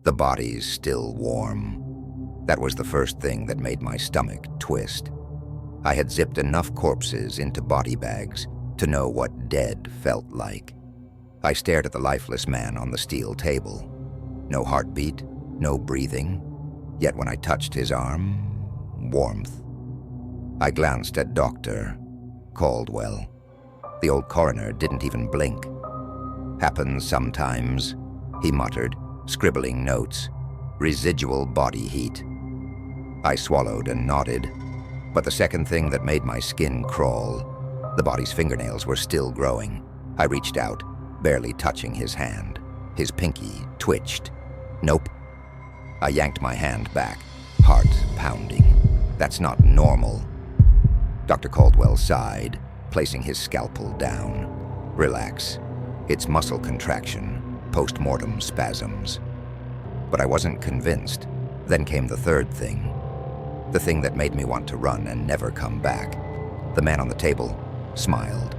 The bodies still warm. That was the first thing that made my stomach twist. I had zipped enough corpses into body bags to know what dead felt like. I stared at the lifeless man on the steel table. No heartbeat, no breathing. Yet when I touched his arm, warmth. I glanced at Dr. Caldwell. The old coroner didn't even blink. Happens sometimes, he muttered, scribbling notes. Residual body heat. I swallowed and nodded, but the second thing that made my skin crawl, the body's fingernails were still growing. I reached out, barely touching his hand. His pinky twitched. Nope. I yanked my hand back, heart pounding. That's not normal. Dr. Caldwell sighed, placing his scalpel down. Relax. It's muscle contraction, post-mortem spasms. But I wasn't convinced. Then came the third thing. The thing that made me want to run and never come back. The man on the table smiled.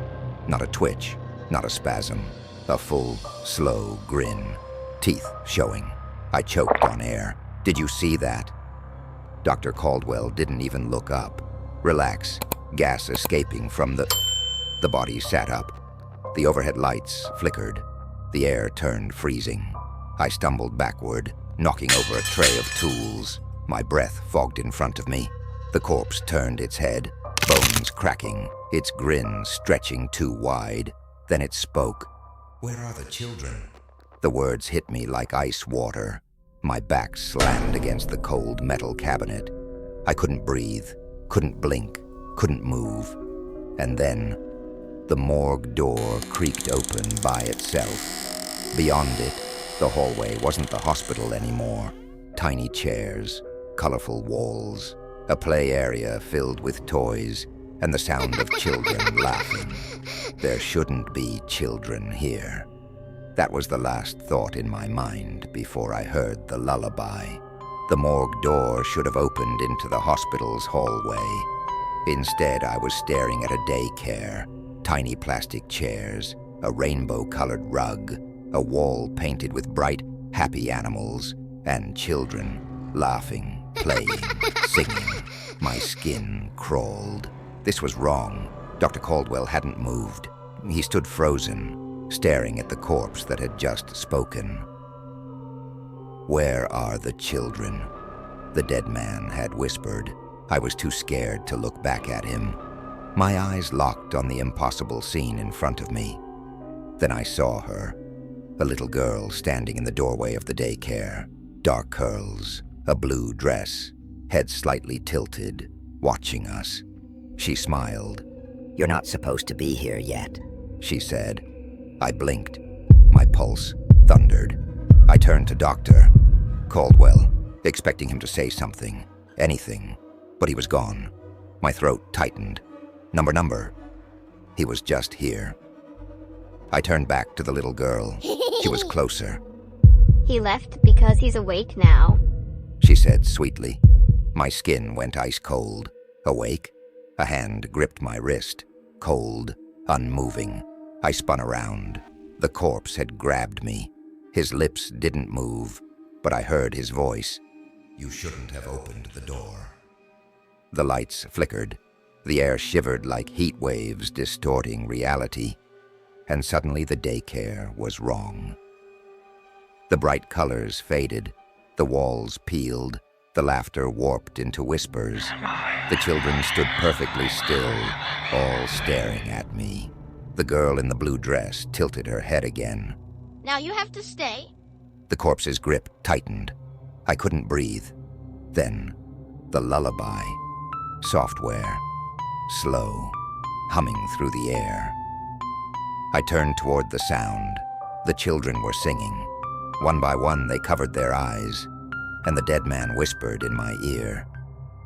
Not a twitch, not a spasm. A full, slow grin. Teeth showing. I choked on air. Did you see that? Dr. Caldwell didn't even look up. Relax. Gas escaping from the body sat up. The overhead lights flickered. The air turned freezing. I stumbled backward, knocking over a tray of tools. My breath fogged in front of me. The corpse turned its head, bones cracking, its grin stretching too wide. Then it spoke. "Where are the children?" The words hit me like ice water. My back slammed against the cold metal cabinet. I couldn't breathe, couldn't blink, couldn't move. And then, the morgue door creaked open by itself. Beyond it, the hallway wasn't the hospital anymore. Tiny chairs, colorful walls, a play area filled with toys, and the sound of children laughing. There shouldn't be children here. That was the last thought in my mind before I heard the lullaby. The morgue door should have opened into the hospital's hallway. Instead, I was staring at a daycare, tiny plastic chairs, a rainbow-colored rug, a wall painted with bright, happy animals, and children laughing, playing, singing. My skin crawled. This was wrong. Dr. Caldwell hadn't moved. He stood frozen, staring at the corpse that had just spoken. "Where are the children?" the dead man had whispered. I was too scared to look back at him. My eyes locked on the impossible scene in front of me. Then I saw her, a little girl standing in the doorway of the daycare. Dark curls, a blue dress, head slightly tilted, watching us. She smiled. "You're not supposed to be here yet," she said. I blinked. My pulse thundered. I turned to Dr. Caldwell, expecting him to say something, anything, but he was gone. My throat tightened. Number. He was just here. I turned back to the little girl. She was closer. "He left because he's awake now," she said sweetly. My skin went ice cold. Awake? A hand gripped my wrist. Cold, unmoving. I spun around. The corpse had grabbed me. His lips didn't move, but I heard his voice. "You shouldn't have opened the door." The lights flickered. The air shivered like heat waves distorting reality. And suddenly the daycare was wrong. The bright colors faded. The walls peeled. The laughter warped into whispers. The children stood perfectly still, all staring at me. The girl in the blue dress tilted her head again. "Now you have to stay." The corpse's grip tightened. I couldn't breathe. Then, the lullaby. Software. Slow. Humming through the air. I turned toward the sound. The children were singing. One by one, they covered their eyes, and the dead man whispered in my ear,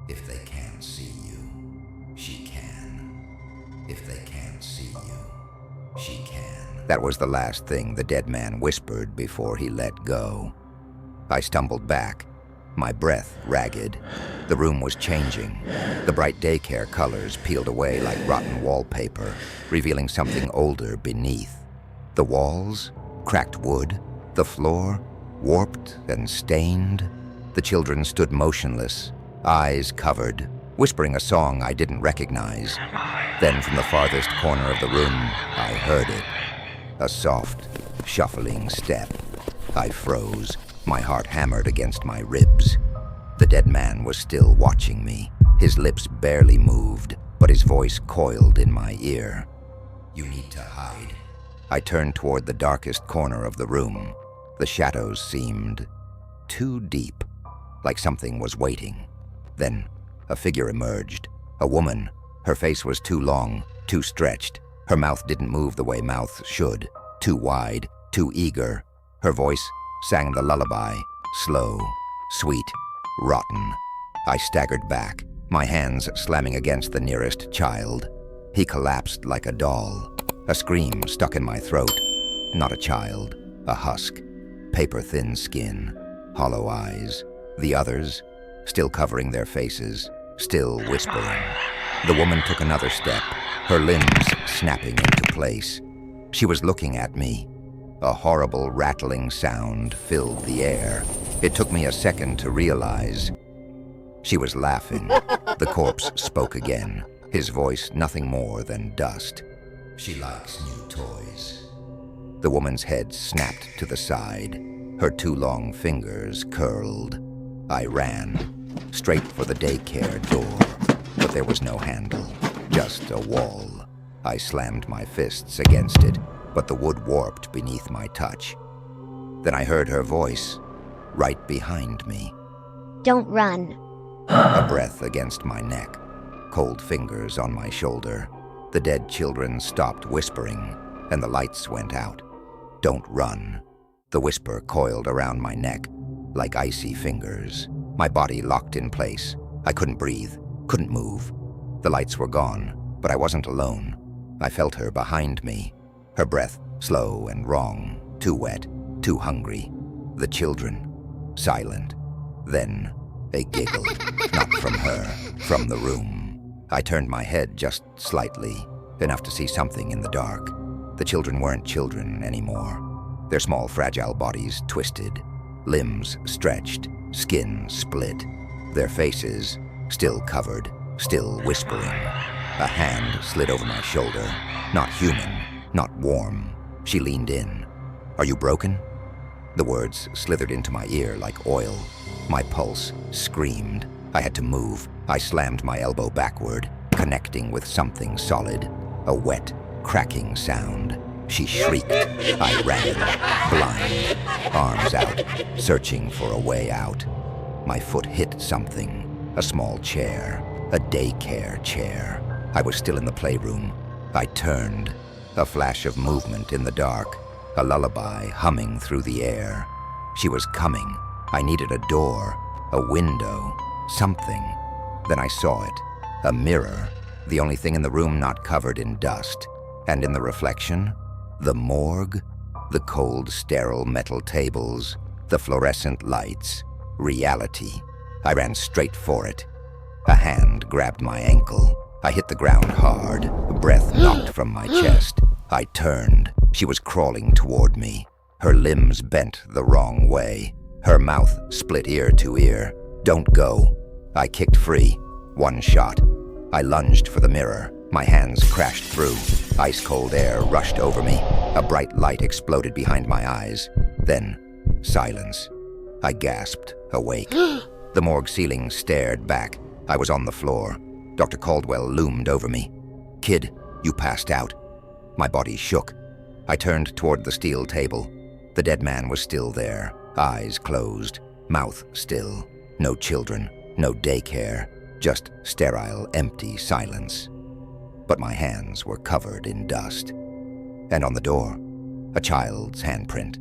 "If they can't see you, she can. If they can't see you, she can." That was the last thing the dead man whispered before he let go. I stumbled back, my breath ragged. The room was changing. The bright daycare colors peeled away like rotten wallpaper, revealing something older beneath. The walls, cracked wood, the floor, warped and stained. The children stood motionless, eyes covered, whispering a song I didn't recognize. Then from the farthest corner of the room, I heard it. A soft, shuffling step. I froze, my heart hammered against my ribs. The dead man was still watching me. His lips barely moved, but his voice coiled in my ear. You need to hide. I turned toward the darkest corner of the room. The shadows seemed too deep, like something was waiting. Then a figure emerged. A woman. Her face was too long, too stretched. Her mouth didn't move the way mouths should. Too wide, too eager. Her voice sang the lullaby, slow, sweet, rotten. I staggered back, my hands slamming against the nearest child. He collapsed like a doll. A scream stuck in my throat. Not a child, a husk. Paper-thin skin, hollow eyes. The others, still covering their faces, still whispering. The woman took another step, her limbs snapping into place. She was looking at me. A horrible rattling sound filled the air. It took me a second to realize. She was laughing. The corpse spoke again, his voice nothing more than dust. She likes new toys. The woman's head snapped to the side. Her two long fingers curled. I ran, straight for the daycare door, but there was no handle, just a wall. I slammed my fists against it, but the wood warped beneath my touch. Then I heard her voice, right behind me. Don't run. A breath against my neck, cold fingers on my shoulder. The dead children stopped whispering, and the lights went out. Don't run. The whisper coiled around my neck, like icy fingers. My body locked in place. I couldn't breathe, couldn't move. The lights were gone, but I wasn't alone. I felt her behind me. Her breath, slow and wrong, too wet, too hungry. The children, silent. Then a giggle, not from her, from the room. I turned my head just slightly, enough to see something in the dark. The children weren't children anymore. Their small, fragile bodies twisted, limbs stretched, skin split. Their faces still covered, still whispering. A hand slid over my shoulder. Not human, not warm. She leaned in. Are you broken? The words slithered into my ear like oil. My pulse screamed. I had to move. I slammed my elbow backward, connecting with something solid. A wet, cracking sound. She shrieked. I ran, blind, arms out, searching for a way out. My foot hit something, a small chair, a daycare chair. I was still in the playroom. I turned, a flash of movement in the dark, a lullaby humming through the air. She was coming. I needed a door, a window, something. Then I saw it, a mirror, the only thing in the room not covered in dust. And in the reflection, the morgue, the cold, sterile metal tables, the fluorescent lights, reality. I ran straight for it. A hand grabbed my ankle. I hit the ground hard, breath knocked from my chest. I turned. She was crawling toward me. Her limbs bent the wrong way. Her mouth split ear to ear. Don't go. I kicked free. One shot. I lunged for the mirror. My hands crashed through. Ice-cold air rushed over me. A bright light exploded behind my eyes. Then, silence. I gasped, awake. The morgue ceiling stared back. I was on the floor. Dr. Caldwell loomed over me. Kid, you passed out. My body shook. I turned toward the steel table. The dead man was still there, eyes closed, mouth still. No children, no daycare, just sterile, empty silence. But my hands were covered in dust. And on the door, a child's handprint.